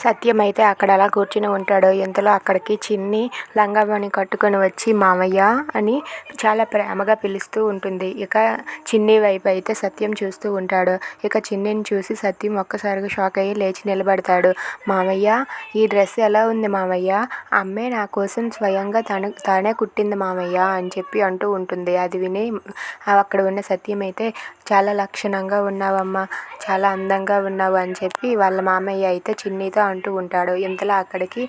సత్యం అయితే అక్కడ అలా కూర్చుని ఉంటాడు. ఇంతలో అక్కడికి చిన్ని లంగావోణి కట్టుకొని వచ్చి మామయ్య అని చాలా ప్రేమగా పిలుస్తూ ఉంటుంది. ఇక చిన్ని వైపు అయితే సత్యం చూస్తూ ఉంటాడు. ఇక చిన్నిని చూసి సత్యం ఒక్కసారిగా షాక్ అయ్యి లేచి నిలబడతాడు. మామయ్య, ఈ డ్రెస్ ఎలా ఉంది మామయ్య? అమ్మే నా కోసం స్వయంగా తానే కుట్టింది మామయ్య అని చెప్పి అంటూ ఉంటుంది. అది విని అక్కడ ఉన్న సత్యం అయితే చాలా లక్షణంగా ఉన్నావమ్మా, చాలా అందంగా ఉన్నావు అని చెప్పి వాళ్ళ మామయ్య అయితే చిన్నితో అంటూ ఉంటాడు. ఇంతలో అక్కడికి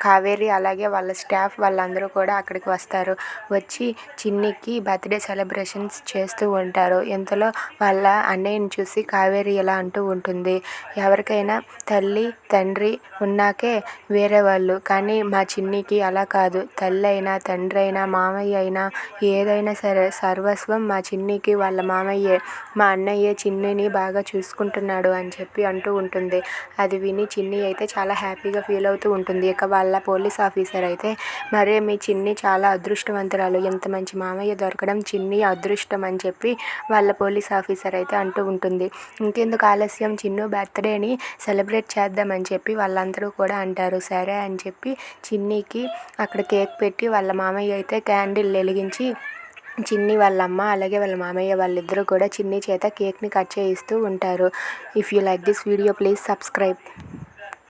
కావేరి అలాగే వాళ్ళ స్టాఫ్ వాళ్ళందరూ కూడా అక్కడికి వస్తారు. వచ్చి చిన్నికి బర్త్డే సెలబ్రేషన్స్ చేస్తూ ఉంటారు. ఇంతలో వాళ్ళ అన్నయ్యని చూసి కావేరి ఇలా అంటూ ఉంటుంది, ఎవరికైనా తల్లి తండ్రి ఉన్నాకే వేరే వాళ్ళు, కానీ మా చిన్నికి అలా కాదు. తల్లి అయినా తండ్రి అయినా మామయ్య అయినా ఏదైనా సరే సర్వస్వం మా చిన్నికి వాళ్ళ మామయ్యే. మా అన్నయ్య చిన్నిని బాగా చూసుకుంటున్నాడు అని చెప్పి అంటూ ఉంటుంది. అది విని చిన్ని అయితే చాలా హ్యాపీగా ఫీల్ అవుతూ ఉంటుంది. ఇక వాళ్ళ పోలీస్ ఆఫీసర్ అయితే, మరే మీ చిన్ని చాలా అదృష్టవంతురాలు, ఎంత మంచి మామయ్య దొరకడం చిన్ని అదృష్టం అని చెప్పి వాళ్ళ పోలీస్ ఆఫీసర్ అయితే అంటూ ఉంటుంది. ఇంకెందుకు ఆలస్యం, చిన్ను బర్త్డేని సెలబ్రేట్ చేద్దామని చెప్పి వాళ్ళందరూ కూడా అంటారు. సరే అని చెప్పి చిన్నికి అక్కడ కేక్ పెట్టి వాళ్ళ మామయ్య అయితే క్యాండిల్ వెలిగించి చిన్ని వాళ్ళ అమ్మ అలాగే వాళ్ళ మామయ్య వాళ్ళిద్దరూ కూడా చిన్ని చేత కేక్ని కట్ చేయిస్తూ ఉంటారు. If you like this video please subscribe.